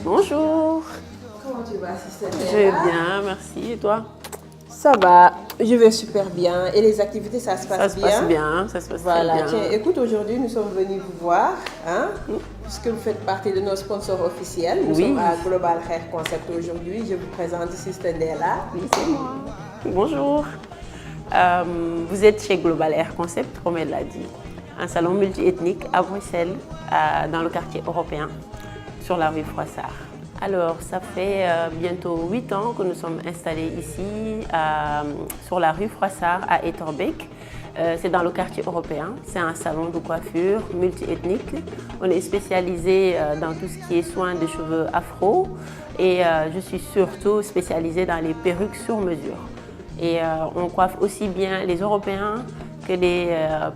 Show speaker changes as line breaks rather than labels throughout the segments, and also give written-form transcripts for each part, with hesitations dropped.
Bonjour.
Comment tu vas, Sister
Je vais bien, merci. Et toi?
Ça va, je vais super bien. Et les activités, ça se passe bien?
Ça se passe bien, ça se passe
voilà.
très bien.
Tiens, écoute, aujourd'hui, nous sommes venus vous voir, hein, puisque vous faites partie de nos sponsors officiels. Nous sommes à Global Hair Concept aujourd'hui. Je vous présente Sister Ndella.
Oui, c'est moi. Bonjour. Vous êtes chez Global Hair Concept, comme elle l'a dit. Un salon multiethnique à Bruxelles, dans le quartier européen, sur la rue Froissart. Alors, ça fait bientôt 8 ans que nous sommes installés ici, sur la rue Froissart à Etterbeek. C'est dans le quartier européen. C'est un salon de coiffure multiethnique. On est spécialisé dans tout ce qui est soins des cheveux afro. Et je suis surtout spécialisée dans les perruques sur mesure. Et on coiffe aussi bien les Européens que les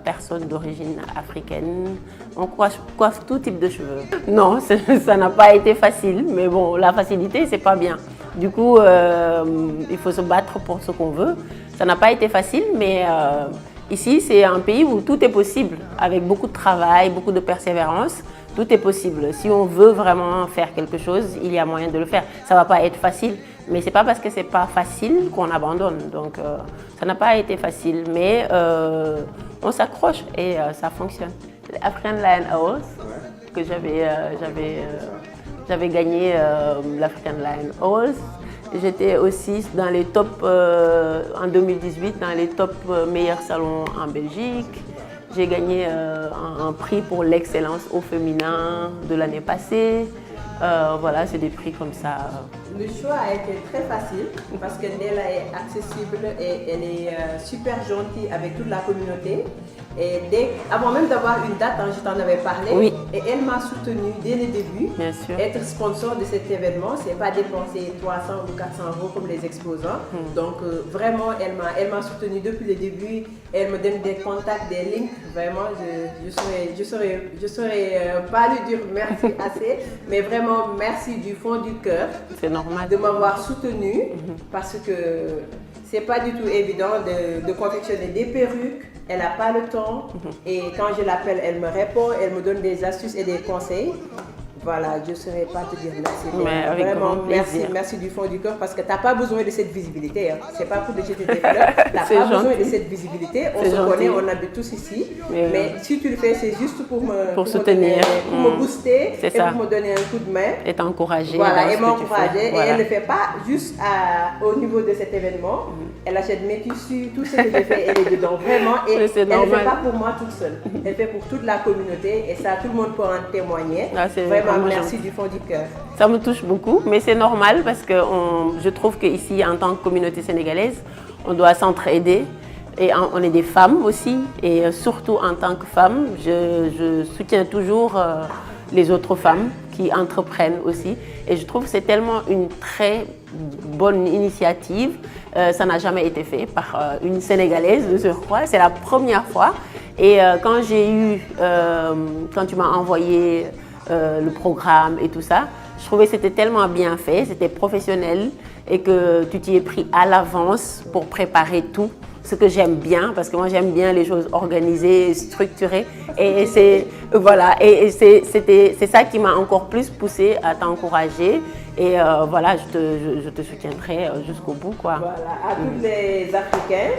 personnes d'origine africaine. On coiffe tout type de cheveux. Non, ça n'a pas été facile, mais bon, la facilité, c'est pas bien. Du coup, il faut se battre pour ce qu'on veut. Ça n'a pas été facile, mais ici, c'est un pays où tout est possible. Avec beaucoup de travail, beaucoup de persévérance, tout est possible. Si on veut vraiment faire quelque chose, il y a moyen de le faire. Ça ne va pas être facile. Mais ce n'est pas parce que ce n'est pas facile qu'on abandonne. Donc, ça n'a pas été facile, mais on s'accroche et ça fonctionne. African Lion Awards, que j'avais gagné l'African Lion Awards. J'étais aussi dans les tops, en 2018, dans les top meilleurs salons en Belgique. J'ai gagné un prix pour l'excellence au féminin de l'année passée. Voilà, c'est des prix comme ça.
Le choix a été très facile parce que Ndella est accessible et elle est super gentille avec toute la communauté. Et avant même d'avoir une date, je t'en avais parlé,
oui.
Et elle m'a soutenue dès le début.
Bien sûr.
Être sponsor de cet événement, c'est pas dépenser 300 ou 400 euros comme les exposants. Donc vraiment, elle m'a soutenue depuis le début. Elle me donne des contacts, des links. Vraiment, je saurais pas lui dire merci assez, mais vraiment merci du fond du cœur.
C'est normal.
De m'avoir soutenue parce que c'est pas du tout évident de confectionner des perruques. Elle n'a pas le temps et quand je l'appelle, elle me répond, elle me donne des astuces et des conseils. Voilà, je ne saurais pas te dire merci.
Mais avec
vraiment,
grand plaisir.
merci du fond du cœur parce que tu n'as pas besoin de cette visibilité. Hein. Ce n'est pas pour te jeter des fleurs. Tu n'as pas besoin de cette visibilité. On se connaît, on habite tous ici. Mais si tu le fais, c'est juste pour me
soutenir,
pour me booster et
ça.
pour me donner un coup de main.
Et t'encourager.
Voilà, et m'encourager.
Voilà.
Et elle ne le fait pas juste au niveau de cet événement. Elle achète mes tissus, tout ce que j'ai fait, elle est dedans vraiment. Et elle ne le fait pas pour moi toute seule. Elle fait pour toute la communauté et ça, tout le monde peut en témoigner.
Ah,
vraiment, merci du fond du cœur.
Ça me touche beaucoup, mais c'est normal parce que je trouve qu'ici, en tant que communauté sénégalaise, on doit s'entraider. Et on est des femmes aussi, et surtout en tant que femme, je soutiens toujours les autres femmes qui entreprennent aussi. Et je trouve que c'est tellement une très bonne initiative. Ça n'a jamais été fait par une Sénégalaise de surcroît. C'est la première fois. Et quand tu m'as envoyé le programme et tout ça, je trouvais que c'était tellement bien fait, c'était professionnel et que tu t'y es pris à l'avance pour préparer tout. Ce que j'aime bien, parce que moi j'aime bien les choses organisées, structurées. Et c'est ça qui m'a encore plus poussée à t'encourager. Et voilà, je te soutiendrai jusqu'au bout, quoi.
Voilà, à tous les Africains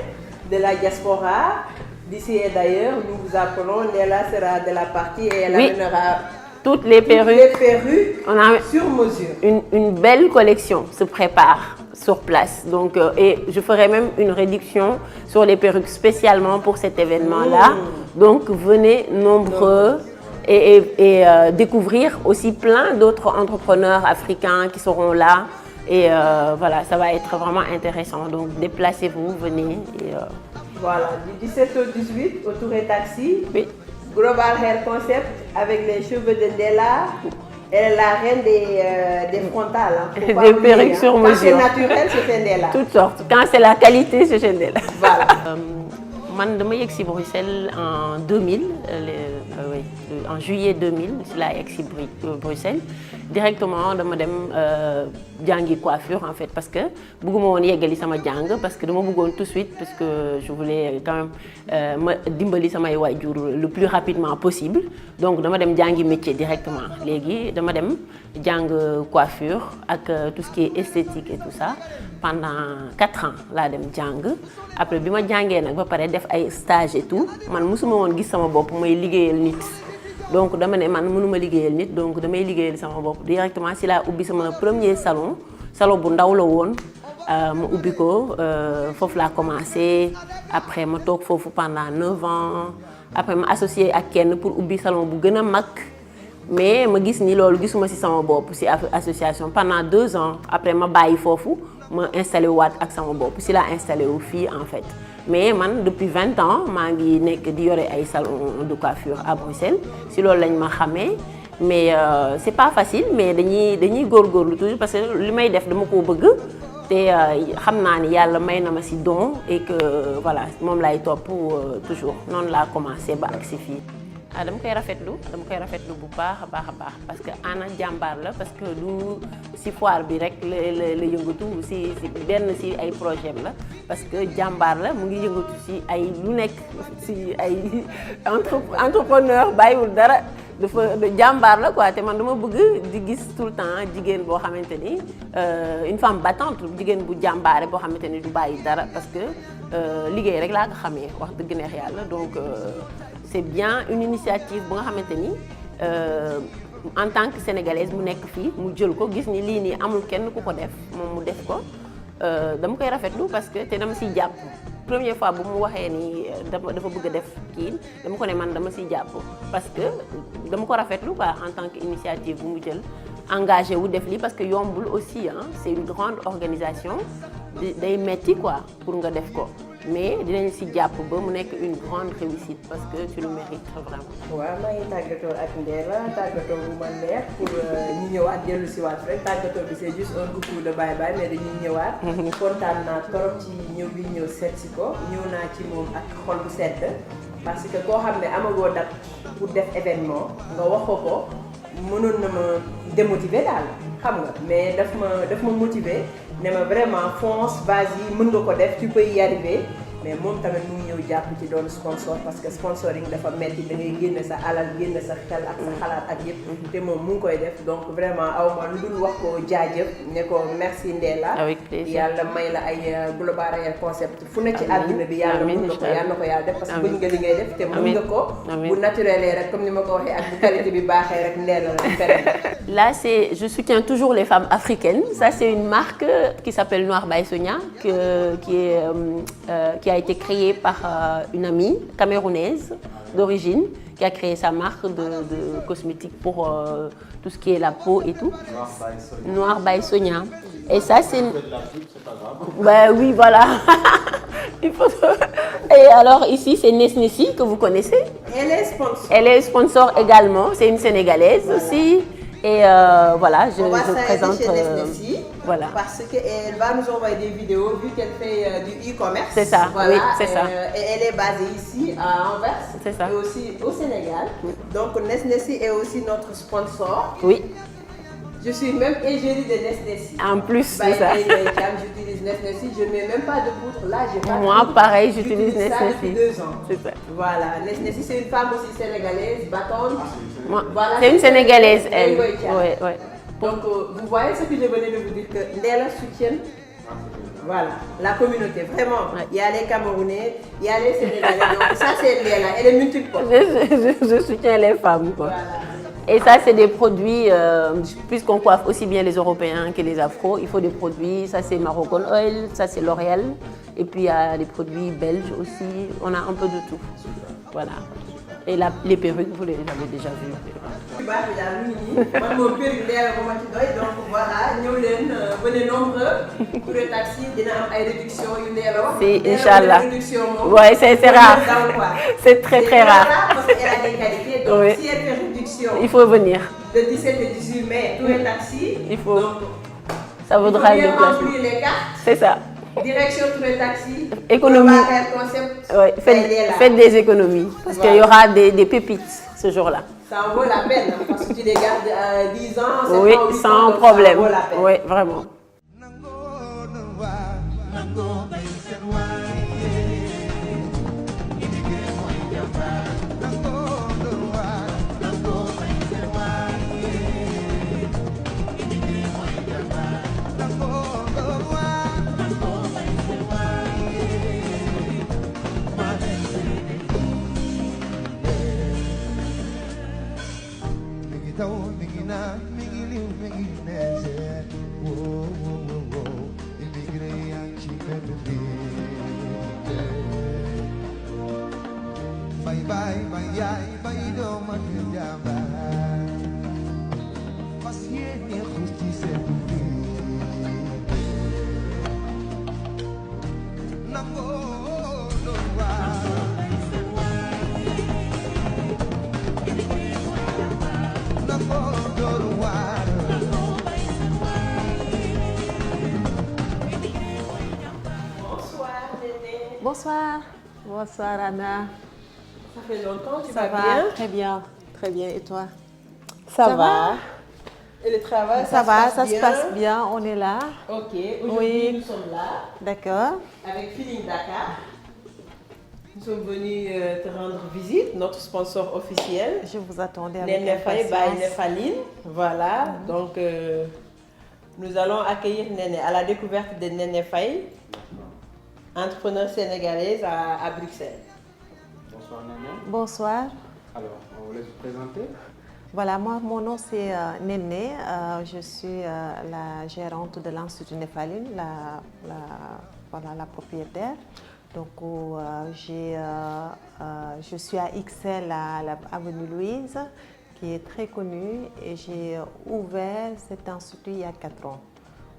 de la diaspora, d'ici et d'ailleurs, nous vous appelons. Ndella sera de la partie et elle amènera
toutes les perruques
sur mesure.
Une belle collection se prépare sur place. Donc, et je ferai même une réduction sur les perruques spécialement pour cet événement-là. Donc, venez nombreux découvrir aussi plein d'autres entrepreneurs africains qui seront là. Et voilà, ça va être vraiment intéressant. Donc déplacez-vous, venez. Et,
voilà, du 17 au 18, au Touré Taxi.
Oui.
Global Hair Concept avec les cheveux de Ndella. Elle est la reine des frontales. Hein.
Des perruques sur mesure.
Quand c'est naturel, c'est Ndella.
Toutes sortes. Quand c'est la qualité, c'est chez Ndella.
Voilà.
Man dama yegg si Bruxelles en 2000 oui, en juillet 2000 si laa yegg si Bruxelles directement dama dem jàngi coiffure en fait parce que bëgguma woon yeggali sama jàng parce que dama bëggoon tout de suite parce que je voulais quand même ma dimbali samay waajur le plus rapidement possible donc dama dem jàngi métier directement léegi dama dem jàng coiffure ak tout ce qui est esthétique et tout ça pendant 4 ans laa dem jàng après bi ma jàngee nag ba pare def ay stage et tout man mosuma woon gis sama bopp may liggéeyal nit donc dama ne man mënuma liggéeyal nit donc damay liggéeyal sama bopp directement si laa ubbi sama premier salon bu ndaw la woon ma ubbi ko foofu laa commencé après ma toog foofu pendant 9 ans après ma associé ak kenn pour ubbi salon bu gën a mag mais ma gis ni loolu gisuma ci sama bopp ci association pendant 2 ans après ma bàyyi foofu ma installé waat ak sama bopp ci laa installé wu fii en fait mais man depuis 20 ans maa ngi nekk di yore ay salon de coiffure à Bruxelles ci loolu lañ ma xamee mais c'est pas facile mais dañuy góorgóorlu toujours parce que li may def dama koo bëgg te xam naa ni yàlla may na ma ci don et que voilà moom lay topp toujours noonu laa commencé ba ak ci fii. dama koy rafetlu bu baax a baax parce que Anna jàmbaar la parce que du ci foire bi rek la yëngatu ci benn ci ay projet la parce que jàmbaar la mu ngi yëngatu ci ay lu nekk ci ay entrepreneur bàyyiwul dara dafa jàmbaar la quoi te man dama bëgg di gis tout le temps jigéen boo xamante ni une femme battante jigéen bu jàmbaare boo xamante ni du bàyyi dara parce que liggéey rek laa ko xamee wax dëgg neex yàlla donc c'est bien une initiative bu nga xamante ni en tant que sénégalaise mu nekk fii mu jël ko gis ni lii nii amul kenn ku ko def moom mu def ko dama koy rafetlu parce que te dama siy jàpp première fois bu mu waxee ni dafa bëgg a def kii dama ko ne man dama siy jàpp parce que dama ko rafetlu quoi en tant que initiative bu mu jël engagé wu def lii parce que yombul aussi hein c'est une grande organisation day metti quoi pour nga def ko mais dinañ si jàpp ba mu nekk une grande réussite parce que tu le mérites vraiment.
waaw maa ngi tàggatoo ak Ndella tàggatoo bu ma neex pour ñu ñëwaat dellu si waat rek tàggatoo bi c'est juste un coucou de bye bye mais dañuy ñëwaat. kontaan naa trop ci ñëw bi ñëw seet si ko ñëw naa ci moom ak xol bu sedd parce que koo xam ne amagoo date pour def événement nga wax ko mënoon na ma démotiver daal xam nga mais daf ma motiver ne ma vraiment fonce vas-y mën nga ko def tu peux y arriver mais moom tamit mu ngi ñëw jàpp ci doon sponsor parce que sponsoring dafa metti da ngay génne sa alal génne sa xel ak sa xalaat ak yëpp te moom mu ngi koy def donc vraiment aw ma lu dul wax ko jaajëf ne ko merci Ndella
avec plaisir
yàlla may la ay Global Hair Concept fu ne ci àdduna bi yàlla mën na ko yàlla na ko yàlla def parce que bëgg nga li ngay def te mën nga ko bu naturel rek comme ni ma ko waxee ak bu qualité bi baaxee rek Ndella la
là c'est je soutiens toujours les femmes africaines ça c'est une marque qui s'appelle Noir by Sonia qui a été créée par une amie camerounaise d'origine qui a créé sa marque de cosmétiques pour tout ce qui est la peau et tout. Noir by Sonia. Et ça c'est bah oui voilà. Il faut... Et alors ici c'est Nesnessi que vous connaissez.
Elle est sponsor.
Elle est sponsor également, c'est une Sénégalaise aussi. Et voilà, je présente.
Chez Nesnessi,
voilà.
Parce qu'elle va nous envoyer des vidéos vu qu'elle fait du e-commerce.
C'est ça, voilà, oui, c'est ça.
Et elle est basée ici à Anvers.
C'est ça.
Et aussi au Sénégal. Oui. Donc Nesnessi est aussi notre sponsor.
Oui.
Je suis même égérie de Nesnessi.
En plus, c'est ça.
J'utilise Nesnessi, je ne mets même pas de poudre. Là, j'ai pas
Moi, pareil, j'utilise Nesnessi.
Ça depuis 2 ans.
C'est ça.
Voilà, Nesnessi, c'est une femme aussi sénégalaise, battante.
Voilà, c'est une Sénégalaise, elle. Ouais, ouais.
Donc, vous voyez ce que je venais de vous dire, que Ndella soutient voilà, la communauté, vraiment. Ouais. Il y a les Camerounais, il y a les Sénégalais. Donc, ça, c'est Ndella, elle est multiple.
Je soutiens les femmes, quoi.
Voilà.
Et ça, c'est des produits, puisqu'on coiffe aussi bien les Européens que les Afros, il faut des produits, ça c'est Moroccan Oil, ça c'est L'Oréal, et puis il y a des produits belges aussi, on a un peu de tout. Voilà. Et les perruques, vous les avez déjà vues?
Donc voilà, venez nombreux pour le taxi, il y a une réduction.
Si, Inch'Allah. Oui, c'est rare. C'est très rare.
Parce qu'elle a des qualités, donc
Oui.
si elle fait réduction
Il faut venir.
de 17 et 18 mai, tous les taxis,
Il faut.
donc,
Ça vaudra
il
le
faut bien
déplacement.
remplir les cartes.
C'est ça.
Direction tous les taxis.
Économie.
On va faire concept.
Ouais, faites des économies. Parce qu'il y aura des pépites ce jour-là.
Ça en vaut la peine, hein, parce que tu les gardes 10 ans, 7
Oui,
ans, 8 ans,
sans
donc
problème.
ça en vaut la peine.
Oui, vraiment.
Bonsoir. Bonsoir Anna.
Ça fait longtemps, tu
Ça
vas
va
bien?
Très bien, très bien. Et toi?
Ça va. Et le travail,
Ça va, ça se passe bien. On est là.
Ok, aujourd'hui
Oui.
nous sommes là
D'accord.
avec Feeling Dakar. Nous sommes venus te rendre visite, notre sponsor officiel.
Je vous attendais avec
Nene Faye by
impatience.
Nefaline. Voilà, donc nous allons accueillir Nene à la découverte de Nene Faye, entrepreneure sénégalaise à Bruxelles.
Bonsoir Nene.
Bonsoir.
Alors, on vous laisse vous présenter.
Voilà, moi, mon nom c'est Néné. Je suis la gérante de l'Institut Nefaline, la propriétaire. Donc, je suis à XL à l'avenue Louise, qui est très connue, et j'ai ouvert cet institut il y a 4 ans,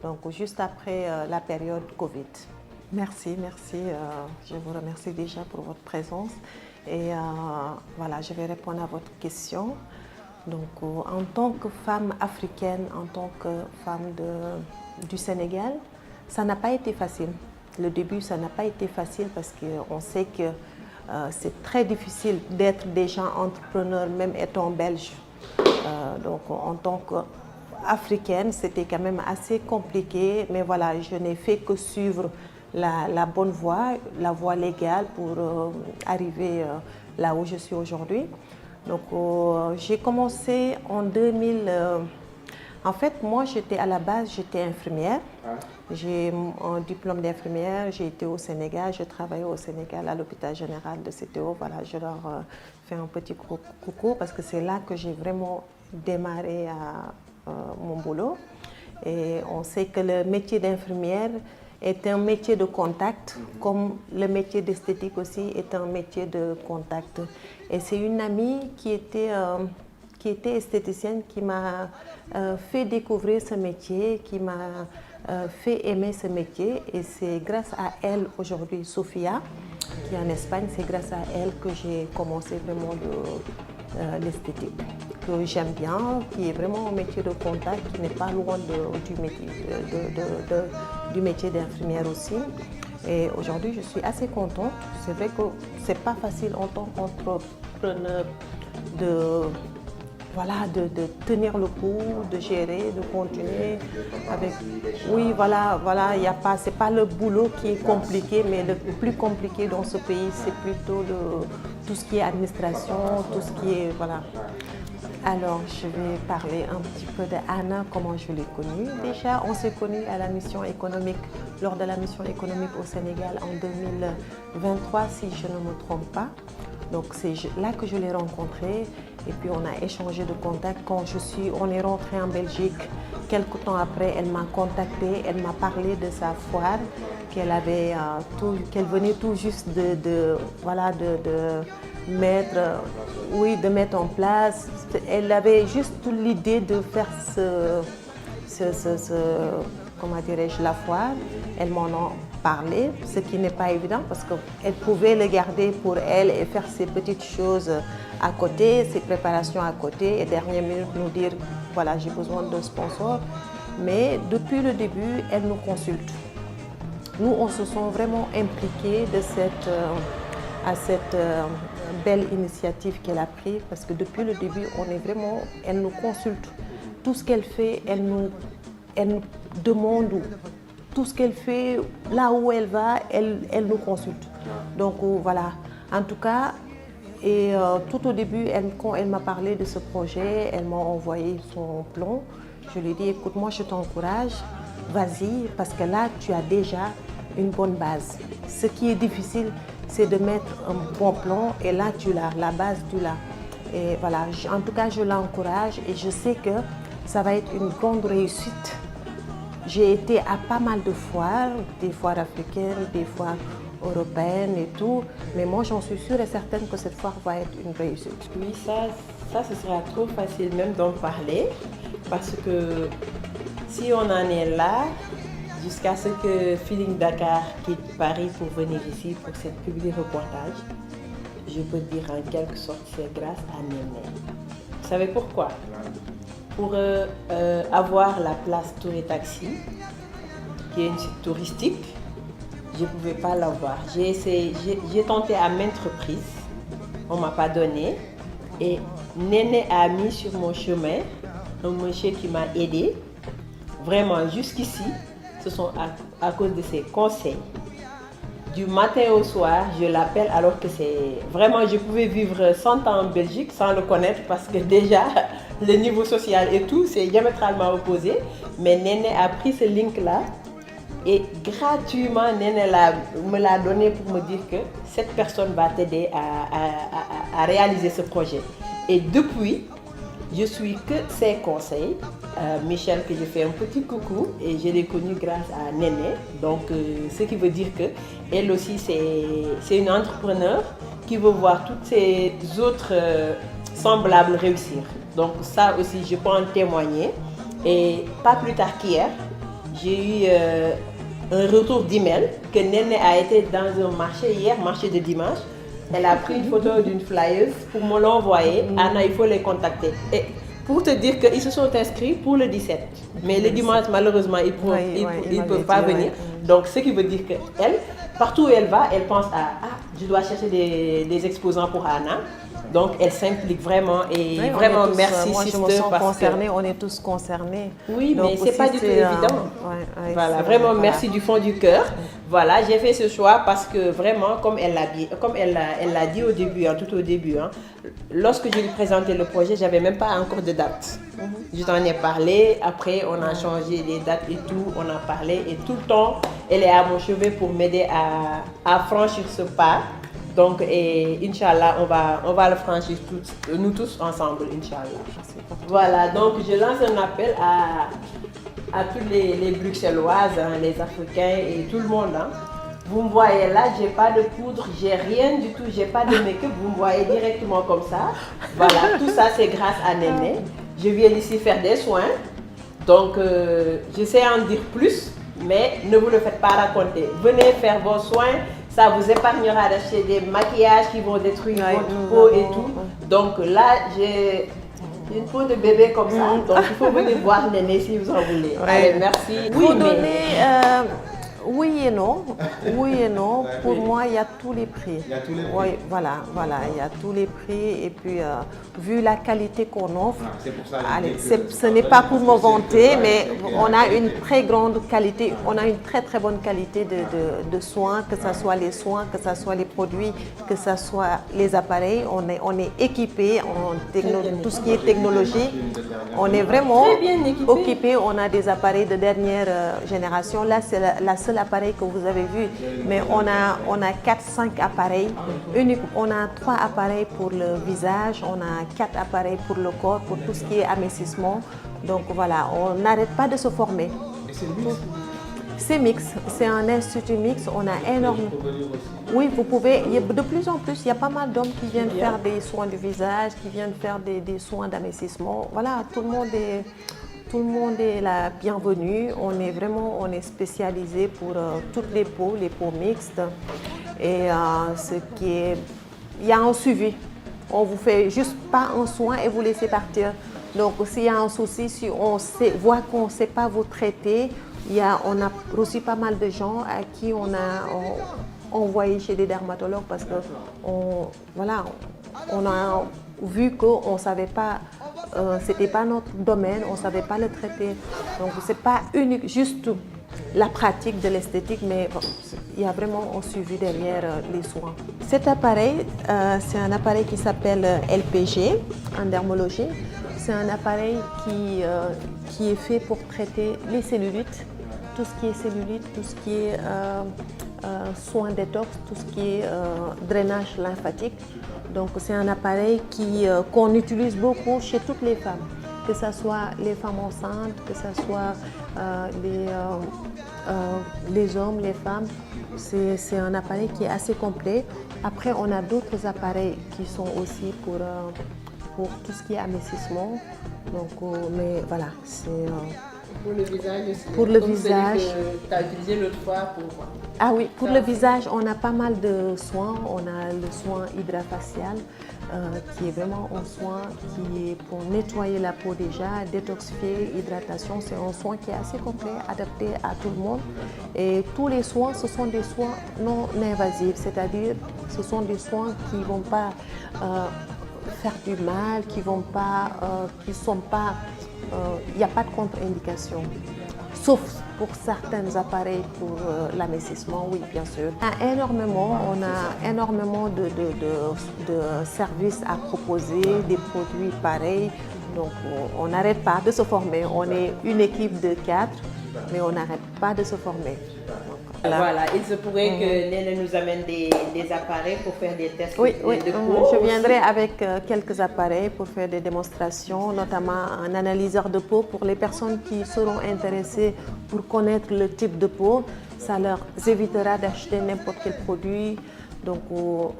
donc juste après la période Covid. Merci. Je vous remercie déjà pour votre présence. Et voilà, je vais répondre à votre question. Donc, en tant que femme africaine, en tant que femme du Sénégal, ça n'a pas été facile. Le début, ça n'a pas été facile parce qu'on sait que c'est très difficile d'être déjà entrepreneur, même étant belge. Donc, en tant qu'Africaine, c'était quand même assez compliqué. Mais voilà, je n'ai fait que suivre la bonne voie, la voie légale pour arriver là où je suis aujourd'hui. Donc, j'ai commencé en 2000. En fait, moi, à la base, j'étais infirmière. J'ai un diplôme d'infirmière. J'ai été au Sénégal. Je travaillais au Sénégal à l'hôpital général de CTO. Voilà, je leur fais un petit coucou parce que c'est là que j'ai vraiment démarré mon boulot. Et on sait que le métier d'infirmière est un métier de contact, comme le métier d'esthétique aussi est un métier de contact. Et c'est une amie qui était esthéticienne qui m'a fait découvrir ce métier, qui m'a fait aimer ce métier. Et c'est grâce à elle aujourd'hui, Sofia, qui est en Espagne, c'est grâce à elle que j'ai commencé vraiment l'esthétique, que j'aime bien, qui est vraiment un métier de contact, qui n'est pas loin du métier d'infirmière aussi. Et aujourd'hui, je suis assez contente. C'est vrai que ce n'est pas facile en tant qu'entrepreneur de tenir le coup, de gérer, de continuer avec. Oui, voilà, c'est pas le boulot qui est compliqué, mais le plus compliqué dans ce pays, c'est plutôt tout ce qui est administration, tout ce qui est, voilà. Alors, je vais parler un petit peu d'Anna, comment je l'ai connue. Déjà, on s'est connus à la mission économique, lors de la mission économique au Sénégal en 2023, si je ne me trompe pas. Donc, c'est là que je l'ai rencontrée. Et puis, on a échangé de contacts. Quand on est rentré en Belgique, quelques temps après, elle m'a contactée. Elle m'a parlé de sa foire qu'elle venait tout juste de mettre en place. Elle avait juste l'idée de faire comment dirais-je, la foire. Elle m'en a parlé, ce qui n'est pas évident parce qu'elle pouvait le garder pour elle et faire ses petites choses à côté, ses préparations à côté et dernière minute nous dire voilà, j'ai besoin de sponsors. Mais depuis le début, elle nous consulte. Nous, on se sent vraiment impliqués à cette belle initiative qu'elle a prise parce que depuis le début, elle nous consulte. Tout ce qu'elle fait, elle nous demande tout ce qu'elle fait, là où elle va, elle nous consulte. Donc voilà, en tout cas, et tout au début, quand elle m'a parlé de ce projet, elle m'a envoyé son plan. Je lui ai dit, écoute, moi je t'encourage, vas-y, parce que là, tu as déjà une bonne base. Ce qui est difficile, c'est de mettre un bon plan et là, tu l'as, la base, tu l'as. Et voilà, en tout cas, je l'encourage et je sais que ça va être une grande réussite. J'ai été à pas mal de foires, des foires africaines, des foires européennes et tout, mais moi j'en suis sûre et certaine que cette foire va être une réussite.
Oui, ça ce sera trop facile même d'en parler parce que si on en est là, jusqu'à ce que Feeling Dakar quitte Paris pour venir ici pour cette public reportage, je peux dire en quelque sorte c'est grâce à Néné. Vous savez pourquoi? Pour avoir la place Tour et Taxi, qui est une site touristique, je ne pouvais pas l'avoir. J'ai tenté à maintes reprises, on ne m'a pas donné. Et Néné a mis sur mon chemin un monsieur qui m'a aidé. Vraiment, jusqu'ici, ce sont à cause de ses conseils. Du matin au soir, je l'appelle alors que c'est... Vraiment, je pouvais vivre 100 ans en Belgique sans le connaître parce que déjà, le niveau social et tout, c'est diamétralement opposé. Mais Néné a pris ce link-là et gratuitement, Néné me l'a donné pour me dire que cette personne va t'aider à réaliser ce projet. Et depuis, je suis que ses conseils. Michel, que je fais un petit coucou, et je l'ai connue grâce à Néné. Donc, ce qui veut dire qu'elle aussi, c'est une entrepreneure qui veut voir toutes ses autres semblables réussir. Donc, ça aussi, je peux en témoigner. Et pas plus tard qu'hier, j'ai eu un retour d'email que Néné a été dans un marché hier, marché de dimanche. Elle a pris une photo d'une flyeuse pour me l'envoyer. Anna, il faut les contacter. Et pour te dire qu'ils se sont inscrits pour le 17. Mais le dimanche, malheureusement, ils ne peuvent pas venir. Donc, ce qui veut dire qu'elle, partout où elle va, elle pense à je dois chercher des exposants pour Anna. Donc, elle s'implique vraiment et
oui,
vraiment merci
moi,
sister.
Je me sens
parce
concernée,
que...
on est tous concernés.
Oui,
donc,
mais c'est pas du tout évident. Voilà, vraiment merci du fond du cœur. Voilà, j'ai fait ce choix parce que vraiment, comme elle l'a dit au début, tout au début, lorsque je lui présentais le projet, j'avais même pas encore de date. Je t'en ai parlé, après on a changé les dates et tout, on a parlé et tout le temps, elle est à mon chevet pour m'aider à franchir ce pas. Donc, Inch'Allah, on va le franchir nous tous ensemble, Inch'Allah. Voilà, donc je lance un appel à tous les Bruxelloises, les Africains et tout le monde. Vous me voyez là, j'ai pas de poudre, j'ai rien du tout, j'ai pas de make-up, vous me voyez directement comme ça. Voilà, tout ça c'est grâce à Néné. Je viens ici faire des soins, donc je sais en dire plus, mais ne vous le faites pas raconter. Venez faire vos soins. Ça vous épargnera d'acheter des maquillages qui vont détruire votre peau et tout. Donc là, j'ai une peau de bébé comme ça. Donc il faut venir voir Néné si vous en voulez. Allez, merci.
Oui, oui et non. Oui et non. Pour moi, il y a tous les prix.
Il y a tous les prix.
Oui, voilà, il y a tous les prix. Et puis, vu la qualité qu'on offre,
c'est pour ça
ce n'est pas pour me vanter, mais on a une très grande qualité, on a une très très bonne qualité de soins, que ce soit les soins, que ce soit les produits, que ce soit les appareils. On est équipé en tout ce qui est technologie. On est vraiment équipé. On a des appareils de dernière génération. Là, c'est la seule appareil que vous avez vu, mais on a 4-5 appareils. On a 3 appareils pour le visage, on a 4 appareils pour le corps, pour tout ce qui est amincissement. Donc voilà, on n'arrête pas de se former. C'est mixte, c'est un institut mixte, on a énormément. Oui, vous pouvez, de plus en plus, il y a pas mal d'hommes qui viennent faire des soins du visage, qui viennent faire des soins d'amincissement. Voilà, tout le monde est la bienvenue. On est spécialisé pour toutes les peaux mixtes. Et il y a un suivi. On vous fait juste pas un soin et vous laissez partir. Donc s'il y a un souci, si on voit qu'on ne sait pas vous traiter, on a reçu pas mal de gens à qui on a envoyé chez des dermatologues parce que on a vu qu'on ne savait pas, c'était pas notre domaine, on ne savait pas le traiter. Donc c'est pas unique, juste la pratique de l'esthétique, mais bon, il y a vraiment un suivi derrière les soins. Cet appareil, c'est un appareil qui s'appelle LPG en dermologie. C'est un appareil qui est fait pour traiter les cellulites, tout ce qui est cellulite, tout ce qui est soins détox, tout ce qui est drainage lymphatique. Donc c'est un appareil qu'on utilise beaucoup chez toutes les femmes, que ce soit les femmes enceintes, que ce soit les hommes, les femmes. C'est un appareil qui est assez complet. Après, on a d'autres appareils qui sont aussi pour tout ce qui est amincissement. Donc, mais voilà, c'est...
Pour le visage aussi.
Pour le visage.
Tu as utilisé l'autre fois pour...
Ah oui, pour le visage, on a pas mal de soins. On a le soin hydrafacial, qui est vraiment un soin qui est pour nettoyer la peau déjà, détoxifier, hydratation. C'est un soin qui est assez complet, adapté à tout le monde. Et tous les soins, ce sont des soins non invasifs, c'est-à-dire ce sont des soins qui ne vont pas faire du mal, qui vont pas, qui sont pas, il n'y a pas de contre-indication, sauf pour certains appareils pour l'amincissement, oui, bien sûr. On a énormément de services à proposer, des produits pareils, donc on n'arrête pas de se former. On est une équipe de 4, mais on n'arrête pas de se former.
Voilà, il se pourrait que Néné nous amène des appareils pour faire des tests
oui,
de peau.
Je viendrai avec quelques appareils pour faire des démonstrations, notamment un analyseur de peau pour les personnes qui seront intéressées pour connaître le type de peau. Ça leur évitera d'acheter n'importe quel produit. Donc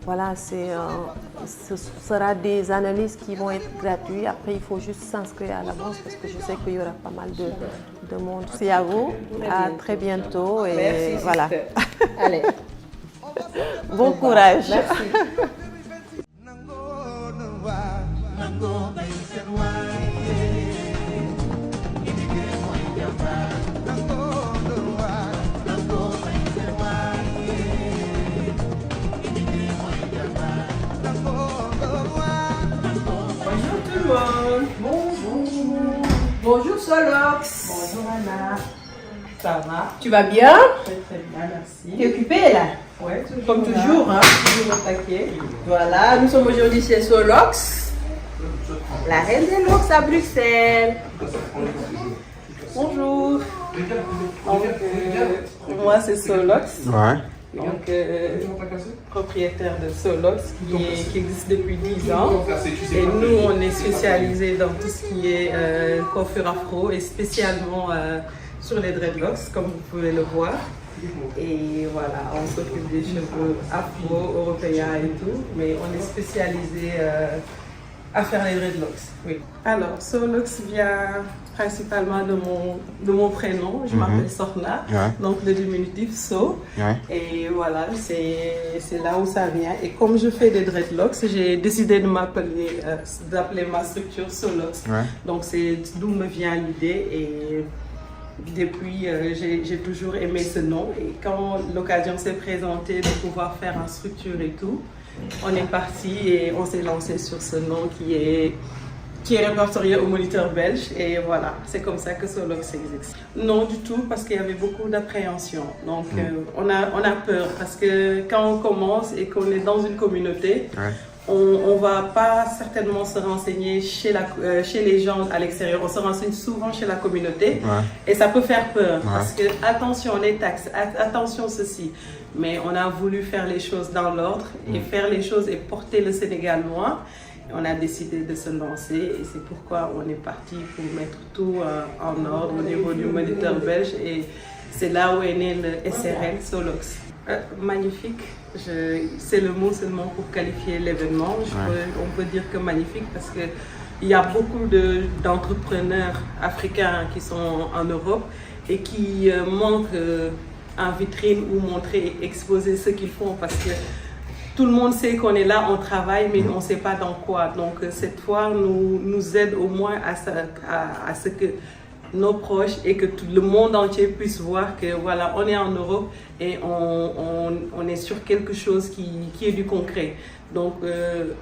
voilà, ce sera des analyses qui vont être gratuites. Après, il faut juste s'inscrire à l'avance parce que je sais qu'il y aura pas mal de monde. C'est à vous. À très bientôt. Et
merci,
voilà.
Allez.
Bon courage.
Merci. Bonjour Solox.
Bonjour Anna. Ça va?
Tu vas bien?
Très très bien, merci.
Tu es occupée là?
Ouais, toujours
Comme
là.
toujours, hein?
Toujours au taquet.
Voilà, nous sommes aujourd'hui chez Solox, la reine des locks à Bruxelles.
Bonjour. Donc, moi c'est Solox.
Ouais.
Donc, propriétaire de Solox qui existe depuis 10 ans. Et nous, on est spécialisé dans tout ce qui est coiffure afro et spécialement sur les dreadlocks, comme vous pouvez le voir. Et voilà, on s'occupe des cheveux afro, européens et tout, mais on est spécialisé à faire les dreadlocks. Oui. Alors, Solox vient principalement de mon prénom. Je m'appelle Sorna, donc le diminutif So. Et voilà, c'est là où ça vient. Et comme je fais des dreadlocks, j'ai décidé de d'appeler ma structure Solox. Donc c'est d'où me vient l'idée. Et depuis, j'ai toujours aimé ce nom. Et quand l'occasion s'est présentée de pouvoir faire une structure et tout, on est parti et on s'est lancé sur ce nom qui est répertorié au Moniteur belge. Et voilà, c'est comme ça que Solox existe. Non du tout, parce qu'il y avait beaucoup d'appréhension. Donc on a peur parce que quand on commence et qu'on est dans une communauté, on ne va pas certainement se renseigner chez les gens à l'extérieur. On se renseigne souvent chez la communauté et ça peut faire peur parce que attention les taxes, attention ceci. Mais on a voulu faire les choses dans l'ordre et faire les choses et porter le Sénégal loin. On a décidé de se lancer et c'est pourquoi on est parti pour mettre tout en ordre au niveau du Moniteur belge et C'est là où est né le SRL Solox. Magnifique, c'est le mot seulement pour qualifier l'événement. On peut dire que magnifique parce qu'il y a beaucoup d'entrepreneurs africains qui sont en Europe et qui montrent en vitrine ou montrer, exposer ce qu'ils font parce que tout le monde sait qu'on est là, on travaille, mais on ne sait pas dans quoi. Donc cette foire nous aide au moins à ce que nos proches et que tout le monde entier puisse voir que voilà, on est en Europe et on est sur quelque chose qui est du concret. Donc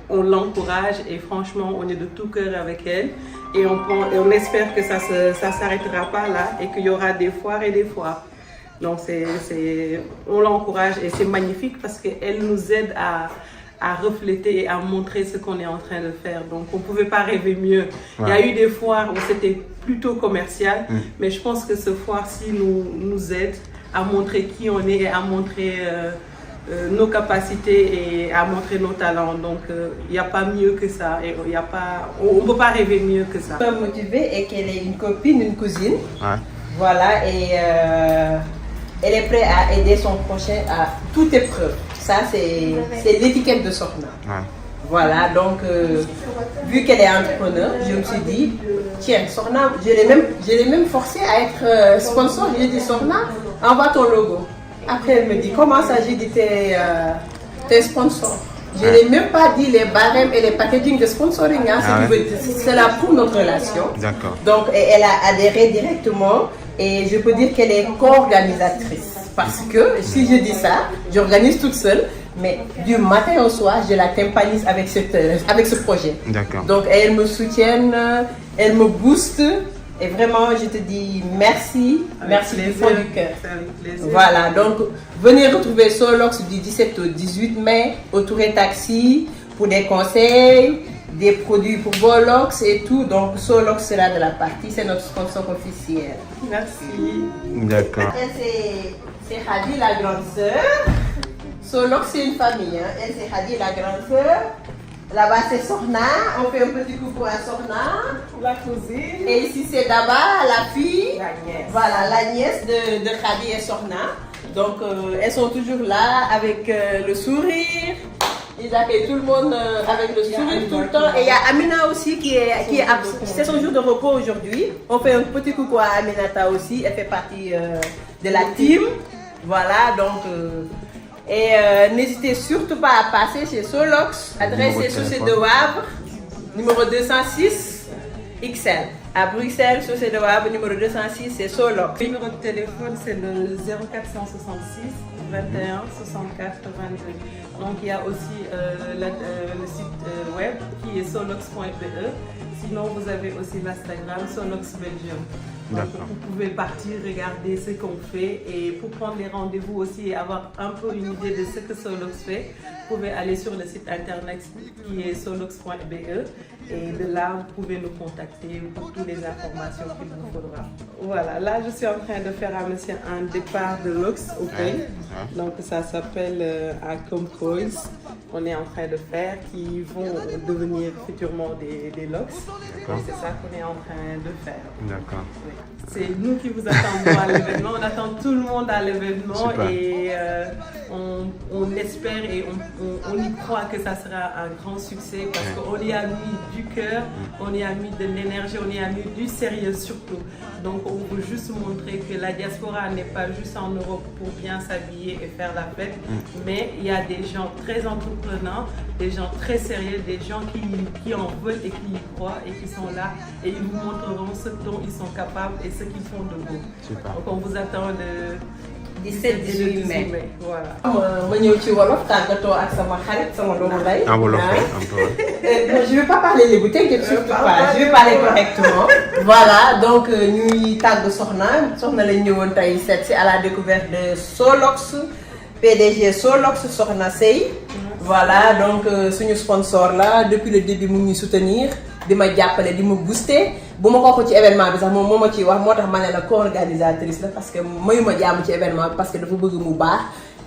on l'encourage et franchement on est de tout cœur avec elle et on espère que ça s'arrêtera pas là et qu'il y aura des foires et des foires. Donc on l'encourage et c'est magnifique parce qu'elle nous aide à refléter et à montrer ce qu'on est en train de faire. Donc on ne pouvait pas rêver mieux. Il y a eu des foires où c'était plutôt commercial, mais je pense que ce foire-ci nous aide à montrer qui on est et à montrer nos capacités et à montrer nos talents. Donc il n'y a pas mieux que ça. Et on ne peut pas rêver mieux que ça.
Je suis motivée et qu'elle est une copine, une cousine. Voilà, et elle est prête à aider son prochain à toute épreuve. Ça, c'est l'étiquette de Sokhna. Voilà, donc vu qu'elle est entrepreneur, je me suis dit, tiens, Sokhna, je l'ai même forcée à être sponsor. J'ai dit, Sokhna, envoie ton logo. Après, elle me dit, comment ça? J'ai dit, t'es sponsor. Je n'ai même pas dit les barèmes et les packaging de sponsoring. C'est là pour notre relation.
D'accord.
Donc, elle a adhéré directement et je peux dire qu'elle est co-organisatrice. Parce que si je dis ça, j'organise toute seule, mais du matin au soir, je la tympanise avec ce projet.
D'accord.
Donc, elles me soutiennent, elles me boostent. Et vraiment, je te dis merci, merci du fond du cœur. Voilà, donc venez retrouver Solox du 17 au 18 mai au Touré Taxi pour des conseils, des produits pour Volox et tout. Donc Solox sera de la partie, c'est notre sponsor officiel.
Merci.
D'accord.
C'est Hadi, la grande sœur. Solox, c'est une famille. Hein. Elle, c'est Hadi, la grande sœur. Là-bas, c'est Sokhna. On fait un petit coucou à Sokhna.
La cousine.
Et ici, c'est Daba, la fille.
La nièce.
Voilà, la nièce de Khadi et Sokhna. Donc, elles sont toujours là avec le sourire. Ils accueillent tout le monde avec le sourire tout le temps. Et il y a Amina aussi qui est c'est son jour de repos aujourd'hui. On fait un petit coucou à Aminata aussi. Elle fait partie de la team. Voilà, donc... Et n'hésitez surtout pas à passer chez Solox, adresse est Chaussée de Wavre, numéro 206 XL. À Bruxelles, Chaussée de Wavre, numéro 206, c'est Solox.
Le numéro de téléphone, c'est le 0466 21 64 22. Donc il y a aussi le site web qui est solox.be. Sinon, vous avez aussi l'Instagram Solox Belgium. Donc, vous pouvez partir regarder ce qu'on fait et pour prendre les rendez-vous aussi et avoir un peu une idée de ce que Solox fait, vous pouvez aller sur le site internet qui est solox.be et de là, vous pouvez nous contacter pour toutes les informations qu'il vous faudra. Voilà, là, je suis en train de faire à monsieur un départ de Lox au pays. Donc, ça s'appelle un Comcoils. On est en train de faire qui vont devenir futurement des Lox. C'est ça qu'on est en train de faire.
D'accord.
Oui. C'est nous qui vous attendons à l'événement. On attend tout le monde à l'événement et on espère et on y croit que ça sera un grand succès parce qu'on y a mis du cœur, on y a mis de l'énergie, on y a mis du sérieux surtout. Donc on veut juste montrer que la diaspora n'est pas juste en Europe pour bien s'habiller et faire la fête, mais il y a des gens très entreprenants, des gens très sérieux, des gens qui en veulent et qui y croient et qui sont là et ils vous montreront ce dont ils sont capables et ce qu'ils font de beau.
Super.
Donc on vous attend le
17-18 mai.
Voilà.
ma ñëw ci wolof tàggatoo ak sama xarit sama doomu ndey.
En wolof,
Je ne vais pas parler les bouteilles, surtout pas. Je vais parler correctement. Voilà, donc ñuy tàgg Sokhna lañ ñëwoon tey seet si à la découverte de Solox, PDG Solox Sokhna Sey. Voilà, donc suñu sponsor là depuis le début mu ngi soutenir di ma jàppale di ma booster bu ma ko ci événement bi sax moom moo ma ciy wax moo tax ma ne la co-organisatrice la parce que mayuma jàmm ci événement bi parce que dafa bëgg mu baax.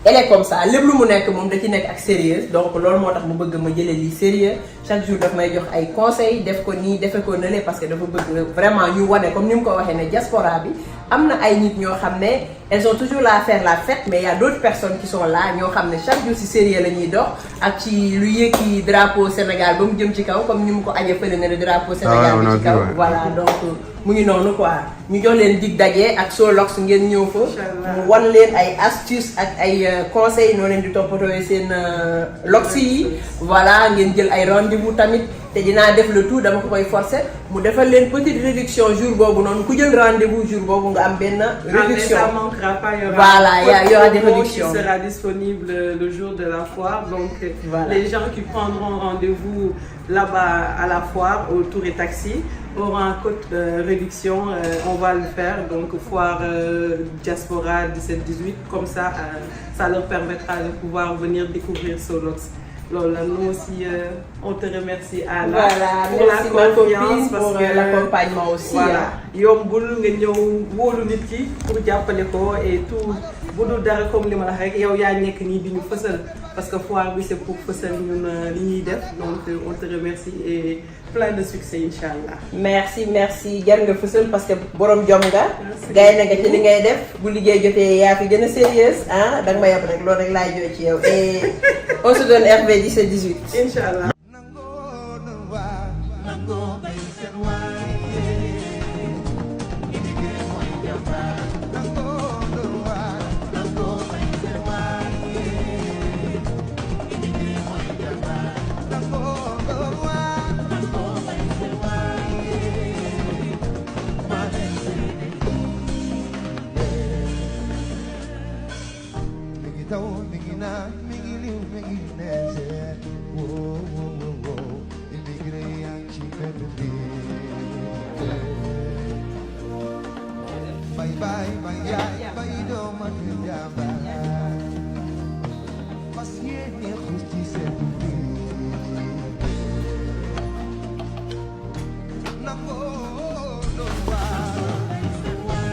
Elle est comme ça lépp lu mu nekk moom da ci nekk ak sérieux donc loolu moo tax mu bëgg ma jëlee lii sérieux chaque jour daf may jox ay conseils def ko nii defe ko nële parce que dafa bëgg vraiment ñu wane comme ni mu ko waxee ne diaspora bi am na ay nit ñoo xam ne elles sont toujours là à faire la fête mais il y a d'autres personnes qui sont là ñoo xam ne chaque jour ci sérieux la ñuy dox ak ci lu yëkki drapeau Sénégal ba mu jëm ci kaw comme ni mu ko aje fële ne le drapeau Sénégal bi ci kaw voilà donc mu ngi noonu quoi ñu jox leen dig daje ak Solox ngeen ñëw fa mu wan leen ay astuces ak ay conseils noo leen di toppatoo seen lox yi voilà ngeen jël ay rendez-vous tamit te dinaa def le tout dama ko koy forcer mu defal leen petite réduction jour boobu noonu ku jël rendez-vous jour boobu nga am benn réduction.
Ça manquera pas, il y aura,
voilà, il y aura des réductions.
Qui sera disponible le jour de la foire. Donc
voilà.
Les gens qui prendront rendez-vous là-bas à la foire au Tour et Taxi auront un code de réduction. On va le faire. Donc foire Diaspora 17-18. Comme ça, ça leur permettra de pouvoir venir découvrir Solox. Lola, nous aussi, on te remercie Anna
pour merci
la confiance
pour l'accompagnement aussi.
Voilà, yombul nga ñëw wóolu nit ki pour jàppale ko et tout bu dul dara comme li ma la wax rek yow yaa nekk nii di ñu fësal parce que foire bi c'est pour fësal ñun li ñuy def donc on te remercie et plein de succès inchallah.
merci jar nga fësal parce que borom jom nga. gaay na nga ci li ngay def bu liggéey jotee yaa fi gën a sérieuse ah danga ma yab rek loolu rek laay jooy ci yow et on se donne RV 17-18.
Inchallah.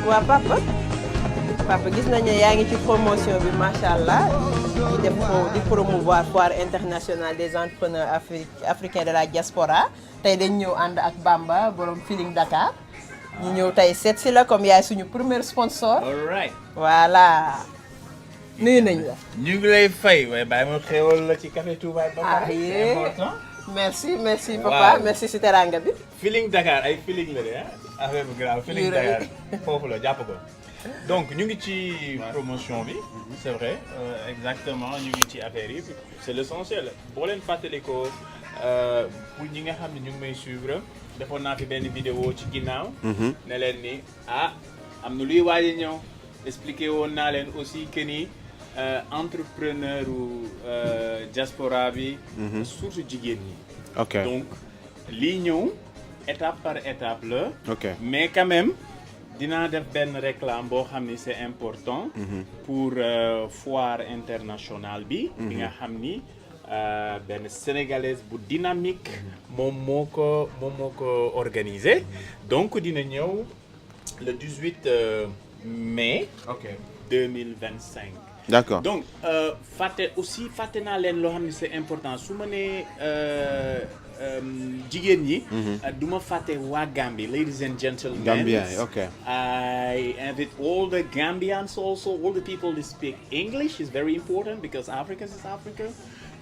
waa papa gis nañu yaa ngi ci promotion bi macha allah di promouvoir foire internationale des entrepreneurs africains de la diaspora tey dañ ñëw ànd ak Bamba borom Feeling Dakar ñu ñëw tey seet si la comme yaay suñu premier sponsor.
all right
voilà nuyu nañ la.
ñu ngi lay fay waaye bàyyi ma xéwal la ci café Touba ba pare.
c'est
important.
merci papa merci si teranga bi.
Feeling Dakar ay feeling la de affaire bu grave Feeling Dakar foofu la jàpp ko. donc ñu ngi ci promotion bi c'est vrai exactement ñu ngi ci affaire yi c'est l'essentiel boo leen fàttali ko pour ñi nga xam ne ñu ngi may suivre defoon naa fi benn vidéo ci ginnaaw. ne leen ni am na luy waaj a ñëw expliqué woon naa leen aussi que ni entrepreneur u diaspora bi. surtout jigéen ñi.
ok
donc lii ñëw étape par étape la.
ok
mais quand même. dinaa def benn réclame boo xam ni c'est important pour foire internationale bi nga xam ni benn sénégalaise bu dynamique moom moo ko organisé donc dina ñëw le 18 mai 2025
d'accord
donc fàtte naa leen loo xam ni c'est important su ma nee jigéen ñi du ma fàtte waa Gambie ladies and gentlemen
Gambia okay
I invite all the Gambians also all the people who speak English is very important because Africa is Africa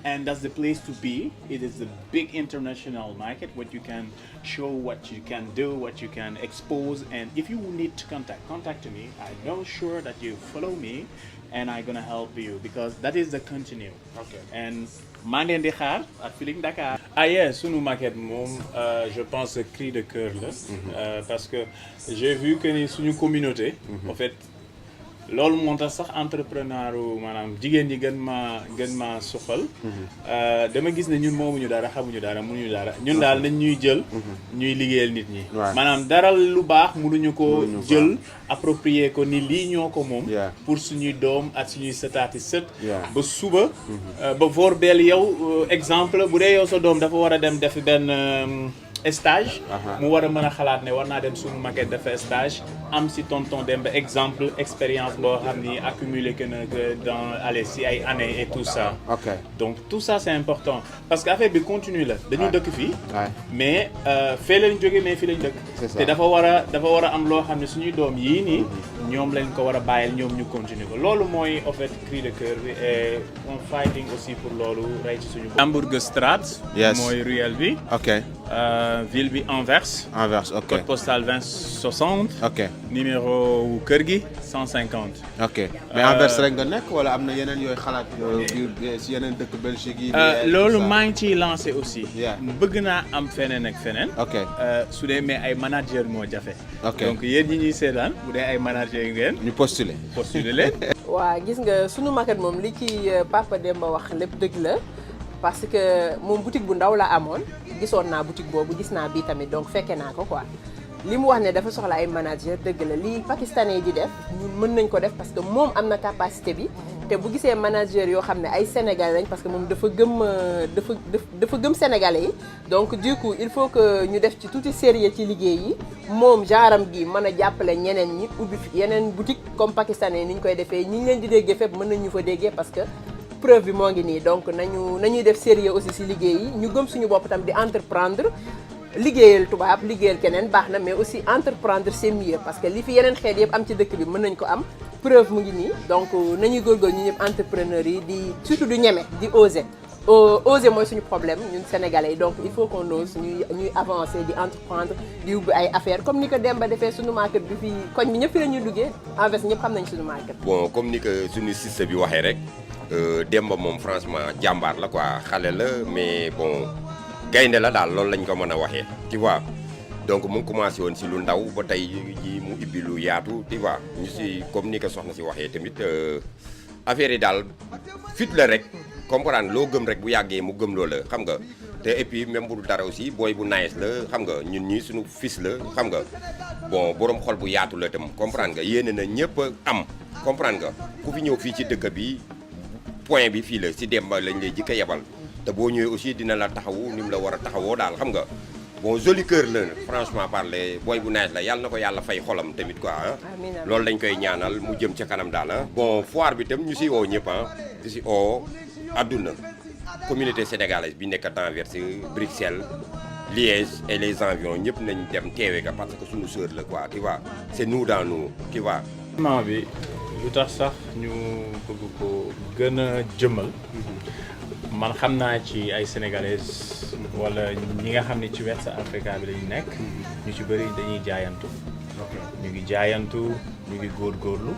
and that's the place to be. It is a big international market what you can show, what you can do, what you can expose, and if you need to contact me. I know sure that you follow me and I'm gonna help you because that is the continue. Okay. And maa ngi leen di xaar ak Feeling Dakar. Sunu maquette moom je pense cri de cœur la. Parce que j'ai vu que ni suñu communauté. En fait loolu moo tax sax entrepreneur maanaam jigéen ñi gën maa suqal. dama gis ne ñun moomuñu dara xamuñu dara mënuñu dara ñun daal nañ ñuy jël. ñuy liggéeyal nit ñi. maanaam dara lu baax mënuñu ko jël approprier ko ni lii ñoo ko moom. pour suñuy doom ak suñuy sëtaati sët. ba suba. ba vorbeel yow exemple bu dee yow sa doom dafa war a dem def benn stage. mu war a mën a xalaat ne war naa dem suñu maquette dafa stage am si tonton Demba exemple expérience boo xam ni accumulé que na dans allez si ay années et tout ça.
ok
donc tout ça c'est important parce que affaire bi continue la dañu dëkk fii. mais fee lañ jógee mais fii lañ dëkk. te dafa war a am loo xam ne suñuy doom yii nii. ñoom lañ ko war a bàyyil ñoom ñu continuer ko loolu mooy en fait cri de cœur bi et on fighting aussi pour loolu rey ci suñu. Hamburgerstraat.
yes
mooy ruelle bi.
ok.
ville bi Anvers.
Anvers ok
code postal 2060.
ok
numéro wu kër gi 150.
ok mais Anvers rek nga nekk wala am na yeneen yooyu xalaat si yeneen dëkk Belgique yi.
loolu maa ngi ciy lancé aussi.
Yeah.
bëgg naa am feneen ak feneen.
ok
su dee mais ay manager moo jafe.
ok
donc yéen ñi ñuy seetaan bu dee ay manager ngeen.
ñu postuler.
postuler leen.
waa gis nga sunu maquette moom li ci Papa Demba wax lépp dëgg la parce que moom boutique bu ndaw la amoon gisoon naa boutique boobu gis naa bii tamit donc fekke naa ko quoi li mu wax ne dafa soxla ay manager dëgg la li pakistanais di def ñun mën nañ ko def parce que moom am na capacité bi te bu gisee manager yoo xam ne ay sénégalais lañ parce que moom dafa gëm sénégalais yi donc du coup il faut que ñu def ci tuuti sérieux ci liggéey yi moom genram gi mën a jàppale ñeneen ñi ubbi yeneen boutique comme pakistanais ni ñu koy defee ñi ñu leen di déggee fépp mën nañ ñu fa déggee parce que preuve bi moo ngi nii donc nañuy def sérieux aussi ci liggéey yi ñu gëm suñu bopp tam di entreprendre liggéeyal tubaab liggéeyal keneen baax na mais aussi entreprendre c'est mieux parce que li fi yeneen xeet yëpp am ci dëkk bi mën nañ ko am preuve mu ngi nii donc nañuy góorgóorlu ñu ñëpp entrepreneurs yi di surtout du ñeme di oser oser mooy suñu problème ñun sénégalais yi donc il faut qu'on ose ñuy avancer di entreprendre di ubbi ay affaires comme ni ko Demba defee suñu market bi fii koñ bi ñëpp fi la ñuy duggee Anvers ñëpp xam nañ suñu market.
bon comme ni ko suñu système bi waxee rek Demba moom franchement jàmbaar la quoi xale la mais bon gaynde la daal loolu lañ ko mën a waxee tu vois donc mu ngi commencé woon si lu ndaw ba tey ji mu ibbi lu yaatu tu vois ñu si comme ni ko soxna si waxee tamit affaire yi daal fit la rek comprendre loo gëm rek bu yàggee mu gëm loo la xam nga te et puis même bu dara aussi booy bu nice la xam nga ñun ñii suñu fils la xam nga bon borom xol bu yaatu la tam comprendre nga yéene na ñëpp am comprendre nga ku fi ñëw fii ci dëkk bi point bi fii la si Demba lañ lay jëkk a yebal te boo ñëwee aussi dina la taxawu ni mu la war a taxawoo daal xam nga bon joli cœur la franchement parler booy bu nice la yàlla na ko yàlla fay xolam tamit quoi ah. loolu lañ koy ñaanal mu jëm ca kanam daal ah. bon foire bi tam ñu si oo ñëpp ah di si oo adduna communauté sénégalaise bi nekk d'Anvers Bruxelles Liège et les environs ñëpp nañ dem teewe ka parce que suñu sœur la quoi tu vois c'est nous dans nous tu vois.
bi lu tax sax ñu bëgg ko gën a jëmmal man xam naa ci ay sénégalaises wala ñi nga xam ne ci West Africa bi lañu nekk ñu ci bëri dañuy jaayantu ñu ngi jaayantu ñu ngi góorgóorlu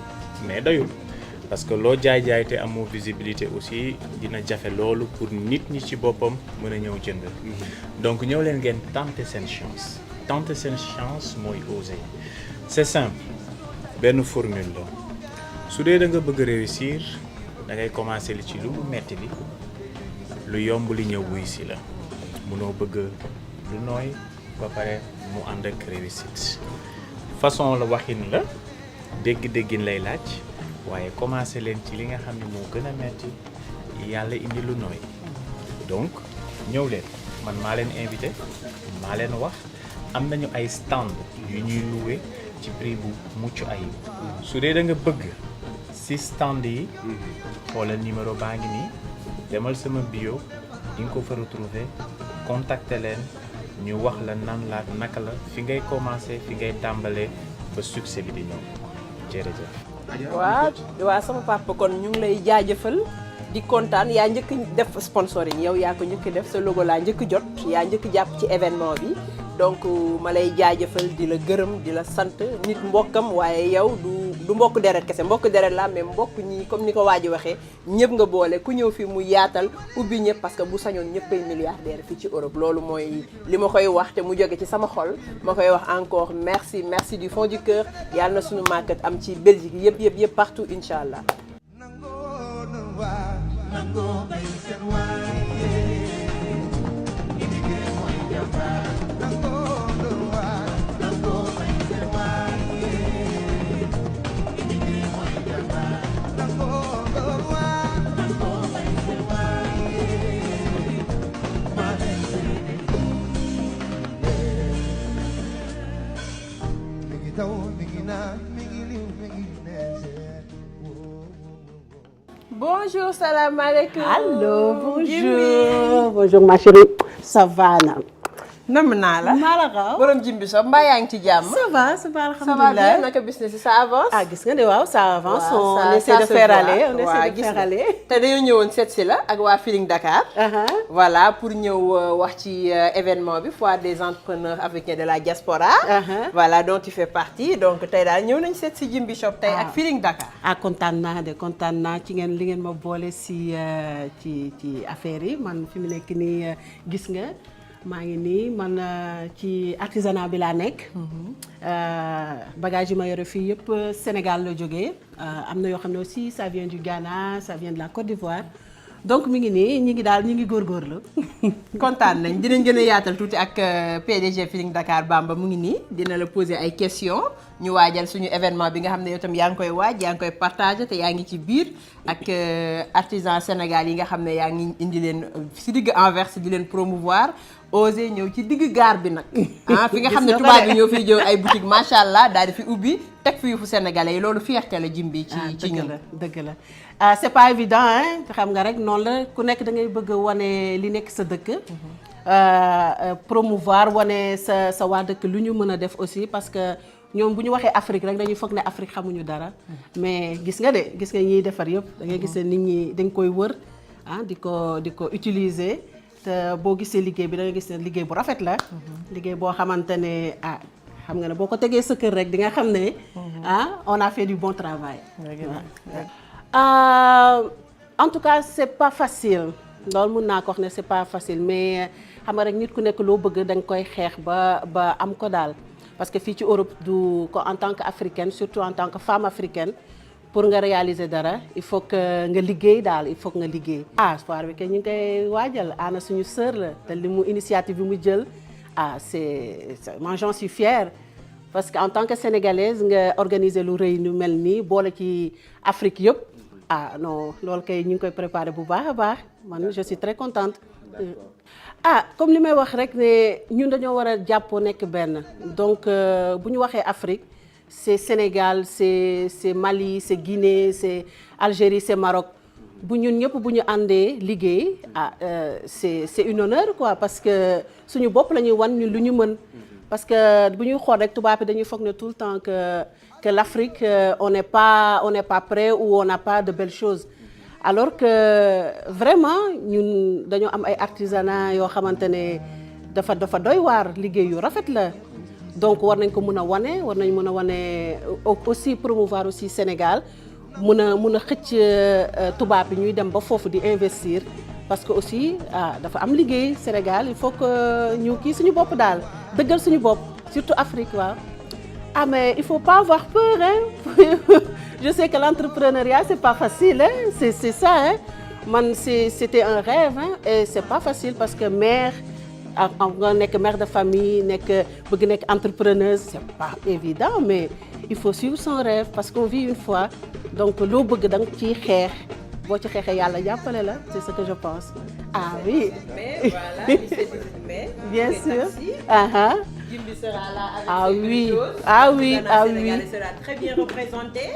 mais doyul parce que loo jaay te amoo visibilité aussi dina jafe loolu pour nit ñi ci boppam mën a ñëw jënd donc ñëw leen ngeen tenter seen chance mooy oser c'est simple benn formule la su dee da nga bëgg réussir da ngay commencer li ci lu metti li lu yomb li ñëw wuy si la mënoo bëgg lu nooy ba pare mu ànd ak réussite façon la waxin la dégg-déggin lay laaj waaye commencer leen ci li nga xam ne moo gën a metti yàlla indi lu nooy donc ñëw leen man maa leen invité maa leen wax am nañu ay stand yu ñuy louer ci prix bu mucc ayib su dee da nga bëgg si stand yi xoolal numéro baa ngi nii demal sama bio di nga ko fa retrouver contacter leen ñu wax la nan la naka la fi ngay commencer fi ngay tàmbalee ba succès bi di ñëw jërëjëf.
waaw sama papa kon ñu ngi lay jaajëfal di kontaan yaa njëkk def sponsoring yow yaa ko njëkk def sa logo laa njëkk jot yaa njëkk jàpp ci événement bi donc ma lay jaajëfal di la gërëm di la sant nit mbokkam waaye yow du mbokk deret kese mbokk deret la mais mbokk ñi comme ni ko waa ji waxee ñëpp nga boole ku ñëw fi mu yaatal ubbi ñëpp parce que bu sañoon ñëppay milliardaire fii ci Europe loolu mooy li ma koy wax te mu jóge ci sama xol ma koy wax encore merci du fond du cœur yàlla na suñu market am ci Belgique yëpp partout incha allah. Bonjour, salam alaikum.
Allô, bonjour. Bonjour ma chérie. Ça va na.
Nam naa la.
maa la raw.
borom Jimbi Shop mbaa yaa ngi ci jàmm.
Ça va
ça
alhamdulilah.
va bien naka business yi ça avance.
Ah gis nga de waaw ça avance.
waaw,
on essaie de
se
faire
voit.
aller. On
waaw,
essaie de
gis
faire
nga.
aller.
te dañoo ñëwoon seet si la ak waa Feeling Dakar. voilà pour ñëw wax ci événement bi foire des entrepreneurs africains de la diaspora. voilà dont tu fais partie donc tey daal ñëw nañ seet si Jimbi Shop tey ak Feeling Dakar.
ah kontaan naa ci ngeen li ngeen ma boole ci affaire yi man fi mu nekk nii gis nga. maa ngi nii man ci artisanat bi laa nekk. bagage yi ma yore fii yëpp Sénégal la jógee am na yoo xam ne aussi ça vient du Ghana ça vient de la Côte d'Ivoire donc mi ngi nii ñi ngi góorgóorlu.
kontaan nañ dinañ gën a yaatal tuuti ak PDG Feeling Dakar Bamba mu ngi nii dina la poser ay questions ñu waajal suñu événement bi nga xam ne yow tam yaa ngi koy waaj yaa ngi koy partager te yaa ngi ci biir ak artisan Sénégal yi nga xam ne yaa ngi indi leen si digg Anvers di leen promouvoir. osé ñëw ci digg gaar bi nag fi nga xam ne tubaab bi ñoo fiy jëw ay boutique macha allah daal di fi ubbi teg fi fu sénégalais yi loolu fierté la Jimbi ci ñun
dëgg la c'est pas évident hein xam nga rek noonu la ku nekk da ngay bëgg a wane li nekk sa dëkk promouvoir wane sa waa dëkk lu ñu mën a def aussi parce que ñoom bu ñu waxee Afrique rek dañuy foog ne Afrique xamuñu dara mais gis nga ñiy defar yëpp da ngay gis ne nit ñi dañ koy wër di ko utiliser te boo gisee liggéey bi da nga gis ne liggéey bu rafet la. liggéey boo xamante ne xam nga ne boo ko tegee sa kër rek di nga xam ne on a fait du bon travail. En tout cas c'est pas facile loolu mun naa ko wax ne c'est pas facile mais xam nga rek nit ku nekk loo bëgg da nga koy xeex ba am ko daal parce que fii ci Europe du ko en tant que africaine surtout en tant que femme africaine. pour nga réaliser dara il faut que nga liggéey daal il faut que nga liggéey. foire bi kay ñu ngi koy waajal Anna suñu sœur la te li mu initiative bi mu jël c'est moi j'en suis fière parce que en tant que sénégalaise nga organiser lu rëy nu mel nii boole ci Afrique yëpp non loolu kay ñu ngi koy préparer bu baax a baax man je suis très contente. Comme li may wax rek ne ñun dañoo war a jàppoo nekk benn donc bu ñu waxee Afrique. C'est Sénégal, c'est Mali, c'est Guinée, c'est Algérie, c'est Maroc. bu ñun ñëpp bu ñu àndee liggéey c'est une honneur quoi parce que suñu bopp la ñuy wan ñun lu ñu mën. parce que bu ñuy xool rek tubaab bi dañuy foog ne tout le temps que l'Afrique on n'est pas prêt ou on n'a pas de belles choses. alors que vraiment ñun dañoo am ay artisanat yoo xamante ne dafa doy waar liggéey yu rafet la. donc war nañ ko mën a wane war nañ mën a wane aussi promouvoir aussi Sénégal mën a xëcc tubaab bi ñuy dem ba foofu di investir parce que aussi dafa am liggéey Sénégal il faut que ñu kii suñu bopp daal dëggal suñu bopp surtout Afrique waaw. Mais il faut pas avoir peur hein. Je sais que l'entrepreneuriat c'est pas facile hein c'est ça hein man c'était un rêve hein et c'est pas facile parce que mère. nga nekk mère de famille bëgg nekk entrepreneuse c'est pas évident mais il faut suivre son rêve parce qu'on vit une fois donc loo bëgg da nga ciy xeex boo ci xeexee yàlla jàppale la c'est ce que je pense. Oui.
Mais voilà, mais
bien sûr.
Jimbi sera là avec
oui.
Oui. Elle sera très bien représentée.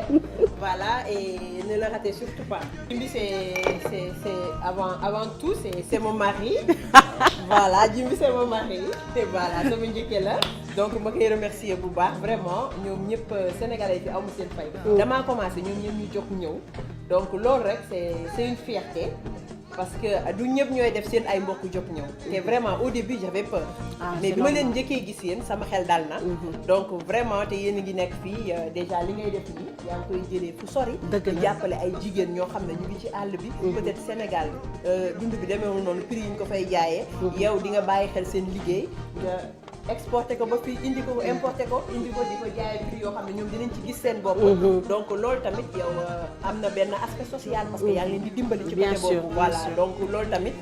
Voilà, et ne le ratez surtout pas. Jimbi, c'est avant tout, c'est mon mari. Voilà, Jimbi, c'est mon mari. Et voilà, ça me dit qu'elle est. Donc, je veux remercier bu baax vraiment ñoom ñëpp sénégalais yi amu seen fay. Damaa commencé ñoom ñëpp ñu jóg ñëw. Donc loolu rek c'est une fierté. parce que du ñëpp ñooy def seen ay mbokk jóg ñëw te vraiment au début j'avais peur mais bi ma leen njëkkee gis yéen sama xel dal na donc vraiment te yéen a ngi nekk fii déjà li ngay def nii yaa ngi koy jëlee fu sori di jàppale ay jigéen ñoo xam ne ñu ngi ci àll bi peut-être Sénégal dund bi demeewul noonu prix yi ñu ko fay jaayee yow di nga bàyyi xel seen liggéey nga exporté ko ba fii indi ko importé ko indi ko di ko jaayee prix yoo xam ne ñoom dinañ ci gis seen bopp donc loolu tamit yow am na benn aspect social parce que yaa ngi leen di dimbali ci côté boobu voilà donc loolu tamit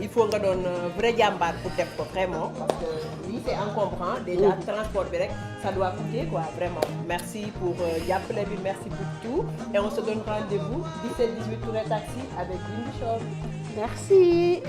il faut nga doon vrai jàmbaar pour def ko vraiment parce que oui c'est encombrant déjà transport bi rek ça doit coûter quoi vraiment merci pour jàppale bi merci pour tout et on se donne rendez-vous 17-18 Touré Taxi avec Jimbi Shop.
Merci.